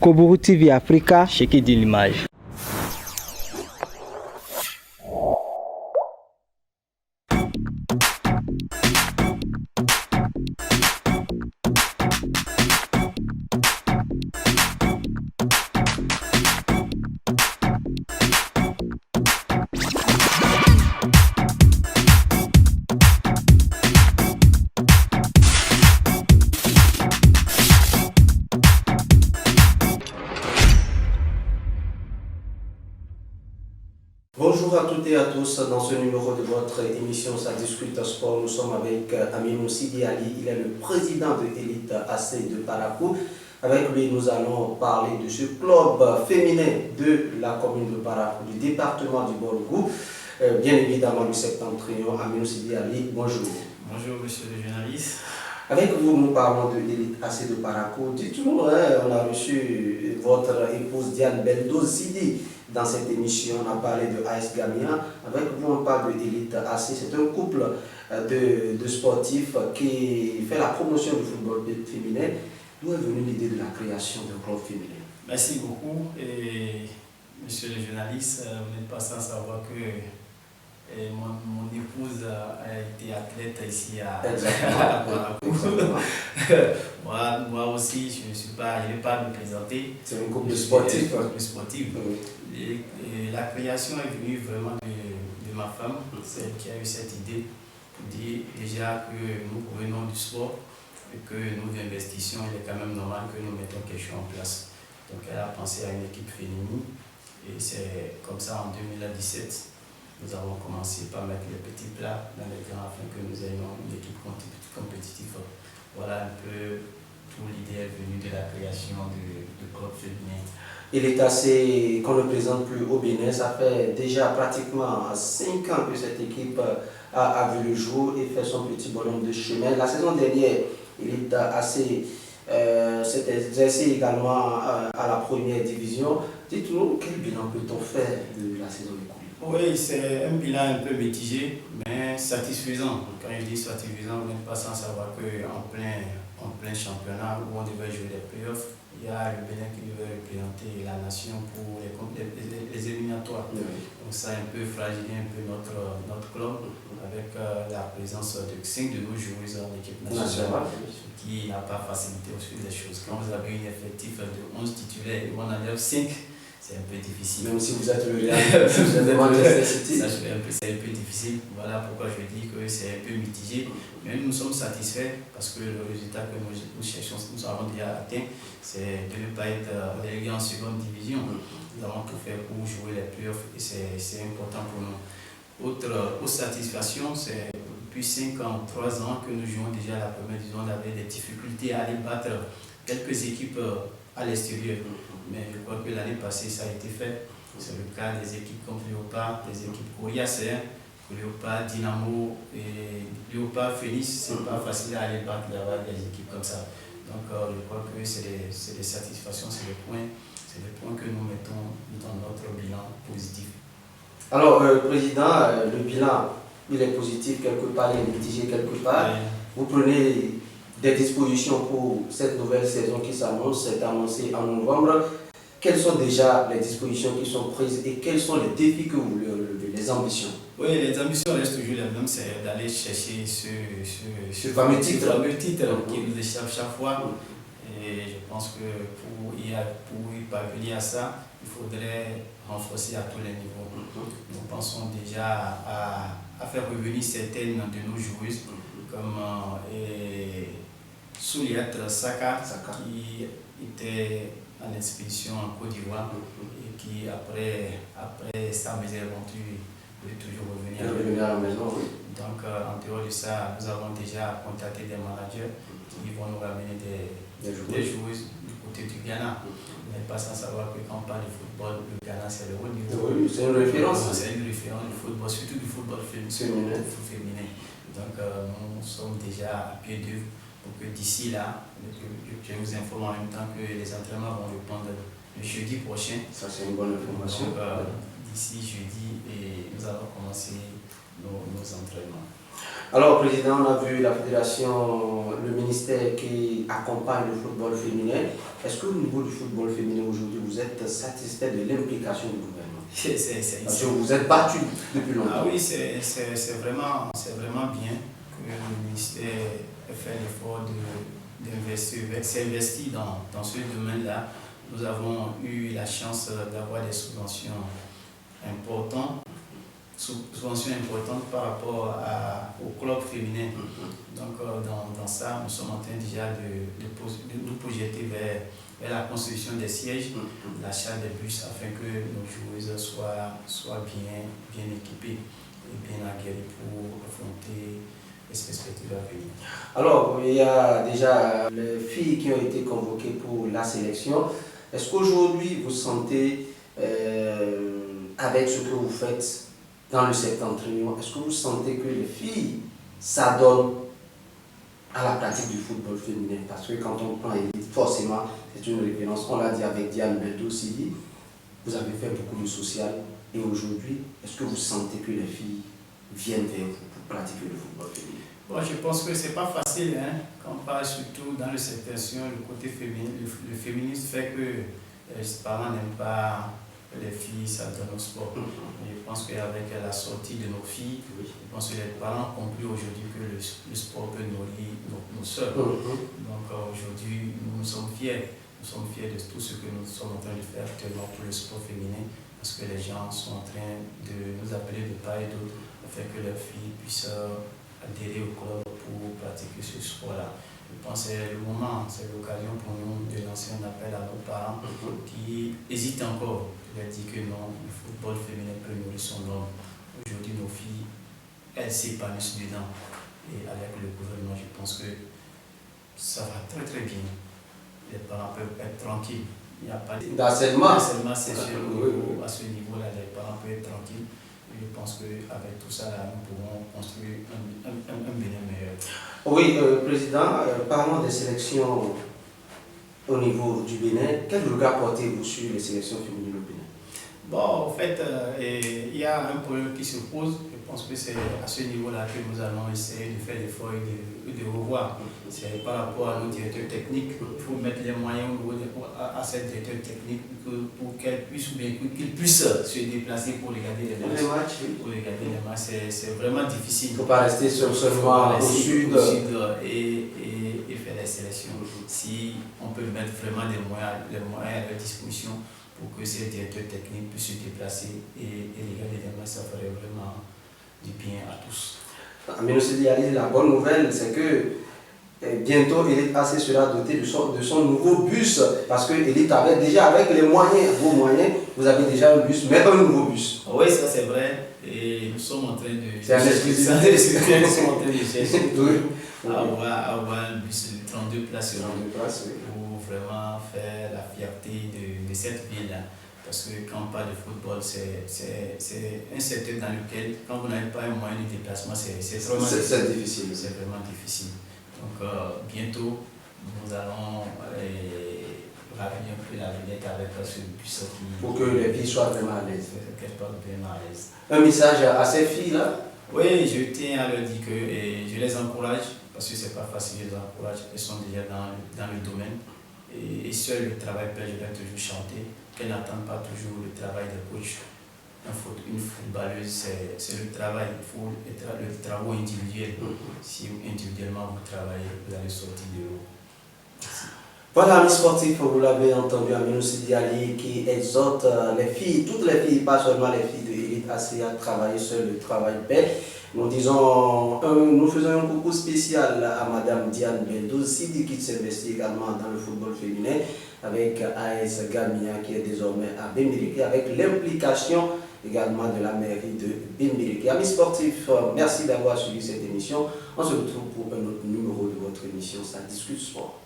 Kobourou TV Africa, Cheikh de l'image. Bonjour à toutes et à tous. Dans ce numéro de votre émission Ça discute sport, nous sommes avec Aminou Sidi Ali. Il est le président de l'élite AC de Parakou. Avec lui, nous allons parler de ce club féminin de la commune de Parakou, du département du Borgou. Bien évidemment, du septentrion. Aminou Sidi Ali, bonjour. Bonjour, monsieur le journaliste. Avec vous, nous parlons de l'élite AC de Parakou. Dites-nous, on a reçu votre épouse Diane Beldo Sidi. Dans cette émission, on a parlé de AS Gamia. Avec vous, on parle de l'élite AC. C'est un couple de sportifs qui fait la promotion du football féminin. D'où est venue l'idée de la création d'un club féminin? Merci beaucoup. Et monsieur le journaliste, vous n'êtes pas sans savoir que mon épouse a été athlète ici à Exactement. Moi aussi, je ne vais pas me présenter. C'est un couple de sportifs. Et la création est venue vraiment de ma femme, celle qui a eu cette idée pour dire déjà que nous provenons du sport et que nous investissons, il est quand même normal que nous mettons quelque chose en place. Donc elle a pensé à une équipe féminine et c'est comme ça en 2017. Nous avons commencé par mettre les petits plats dans les grands afin que nous ayons une équipe compétitive. Voilà un peu tout l'idée est venue de la création du club féminin. Il est assez qu'on ne présente plus au Bénin. Ça fait déjà pratiquement 5 ans que cette équipe a vu le jour et fait son petit bonhomme de chemin. La saison dernière, il est assez s'est exercé également à la première division. Dites-nous, quel bilan peut-on faire de la saison écoulée? Oui, c'est un bilan un peu mitigé, mais satisfaisant. Quand je dis satisfaisant, vous n'êtes pas sans savoir qu'en plein championnat où on devait jouer les playoffs, il y a le Bénin qui devait représenter la nation pour les éliminatoires. Oui. Donc ça a un peu fragilisé un peu notre club avec la présence de 5 de nos joueuses en équipe nationale, ce qui n'a pas facilité aussi les choses. Quand vous avez un effectif de 11 titulaires et on enlève 5, c'est un peu difficile. Même si vous êtes le Real, si vous êtes Manchester City. C'est un peu difficile. Voilà pourquoi je dis que c'est un peu mitigé. Mais nous sommes satisfaits parce que le résultat que nous cherchons, nous avons déjà atteint, c'est de ne pas être relégué en seconde division. Nous avons tout fait pour jouer les playoffs et c'est important pour nous. Autre satisfaction, c'est depuis 5 ans, 3 ans que nous jouons déjà la première division. On avait des difficultés à aller battre quelques équipes à l'extérieur. Mais je crois que l'année passée, ça a été fait. C'est le cas des équipes comme Léopard, des équipes Coriace, Léopard, Dynamo et Léopard, Phoenix. C'est pas facile à aller battre d'avoir des équipes comme ça. Donc je crois que c'est des satisfactions, c'est des points que nous mettons dans notre bilan positif. Alors, Président, le bilan, il est positif quelque part, il est mitigé quelque part. Oui. Vous prenez des dispositions pour cette nouvelle saison qui s'annonce, c'est annoncé en novembre. Quelles sont déjà les dispositions qui sont prises et quels sont les défis que vous voulez relever, les ambitions? Oui, les ambitions restent toujours les mêmes, c'est d'aller chercher ce fameux titre qui nous échappe chaque fois. Et je pense que pour y parvenir à ça, il faudrait renforcer à tous les niveaux. Nous pensons déjà à faire revenir certaines de nos joueuses, comme Souliette Saka, qui était en expédition en Côte d'Ivoire et qui, après sa mésaventure, veut toujours revenir à la maison. Oui. Donc, en dehors de ça, nous avons déjà contacté des managers qui vont nous ramener des joueuses du côté du Ghana. Vous n'êtes pas sans savoir que quand on parle de football, le Ghana c'est le haut niveau. Oui, c'est une référence. C'est une référence du football, surtout du football féminin. Donc, nous sommes déjà à pied d'œuvre pour que d'ici là, je vous informe en même temps que les entraînements vont reprendre le jeudi prochain. Ça, c'est une bonne information. Donc, d'ici jeudi, et nous allons commencer nos entraînements. Alors, Président, on a vu la fédération, le ministère qui accompagne le football féminin. Est-ce qu'au niveau du football féminin aujourd'hui, vous êtes satisfait de l'implication du gouvernement? Parce que vous êtes battu depuis longtemps. Ah oui, c'est vraiment bien que le ministère ait fait l'effort s'investir dans ce domaine-là. Nous avons eu la chance d'avoir des subventions importantes par rapport au club féminin. Donc dans ça, nous sommes en train déjà de nous projeter vers la construction des sièges, l'achat des bus afin que nos joueuses soient bien équipées et bien aguerries pour affronter les perspectives à venir. Alors, il y a déjà les filles qui ont été convoquées pour la sélection. Est-ce qu'aujourd'hui, vous sentez, avec ce que vous faites dans le septentrion, est-ce que vous sentez que les filles s'adonnent à la pratique du football féminin? Parce que quand on prend Élite, forcément, c'est une référence. On l'a dit avec Diane Beldo Sidi, vous avez fait beaucoup de social. Et aujourd'hui, est-ce que vous sentez que les filles viennent vers vous pour pratiquer le football féminin? Bon, je pense que ce n'est pas facile, hein, quand on parle surtout dans le septentrion, le côté féminin. Le féminisme fait que les parents n'aiment pas les filles s'adonnent au sport. Je pense qu'avec la sortie de nos filles, je pense que les parents ont compris aujourd'hui que le sport peut nourrir nos soeurs. Donc aujourd'hui, nous sommes fiers. Nous sommes fiers de tout ce que nous sommes en train de faire actuellement pour le sport féminin, parce que les gens sont en train de nous appeler de part et d'autre afin que leurs filles puissent adhérer au club pour pratiquer ce sport-là. Je pense que c'est le moment, c'est l'occasion pour nous de lancer un appel à nos parents qui hésitent encore. Je leur dis que non, le football féminin peut nourrir son homme. Aujourd'hui, nos filles, elles s'épanouissent dedans. Et avec le gouvernement, je pense que ça va très très bien. Les parents peuvent être tranquilles. Il n'y a pas d'harcèlement. C'est à ce niveau-là, les parents peuvent être tranquilles. Je pense qu'avec tout ça, là, nous pouvons construire un Bénin meilleur. Oui, Président, parlons des sélections au niveau du Bénin. Quel regard portez-vous sur les sélections féminines au Bénin? Bon, en fait, il y a un problème qui se pose. Je pense que c'est à ce niveau-là que nous allons essayer de faire l'effort et de revoir. C'est par rapport à nos directeurs techniques. Il faut mettre les moyens à ces directeurs techniques pour qu'elles puissent, ou bien qu'ils puissent se déplacer pour regarder les matchs. Pour regarder les matchs, c'est vraiment difficile. Il ne faut pas rester seulement au sud et faire les sélections. Si on peut mettre vraiment les moyens à leur disposition pour que ces directeurs techniques puissent se déplacer et regarder les matchs, ça ferait vraiment du bien à tous. Mais la bonne nouvelle, c'est que bientôt Élite AC sera doté de son nouveau bus, parce que Élite avait déjà, avec les moyens, vos moyens, vous avez déjà un bus, mais un nouveau bus. Oui, ça c'est vrai, et nous sommes en train de chercher avoir un bus de 32 places, pour vraiment faire la fierté de cette ville-là. Parce que quand on parle de football, c'est un secteur dans lequel, quand vous n'avez pas un moyen de déplacement, c'est vraiment difficile. C'est vraiment difficile. Donc bientôt, nous allons raviver un peu la vedette avec ce bus pour que les filles soient vraiment à l'aise. Qu'elles soient vraiment à l'aise. Un message à ces filles-là? Oui, je tiens à leur dire que je les encourage, parce que ce n'est pas facile, je les encourage. Elles sont déjà dans le domaine. Et seul le travail paie, je vais toujours chanter. Qu'elles n'attendent pas toujours le travail des coachs. Une footballeuse, c'est le travail. Il faut le travail individuel. Si individuellement vous travaillez, vous allez sortir de l'eau. Voilà, amis sportifs, vous l'avez entendu, Aminou Sidi Ali qui exhorte les filles, toutes les filles, pas seulement les filles de Élite AC, à travailler seul le travail paie. Nous faisons un coucou spécial à Madame Diane Beldo Sidi qui s'investit également dans le football féminin avec AS Gamia qui est désormais à Bembiriki, avec l'implication également de la mairie de Bembiriki. Amis sportifs, merci d'avoir suivi cette émission. On se retrouve pour un autre numéro de votre émission, ça discute sport.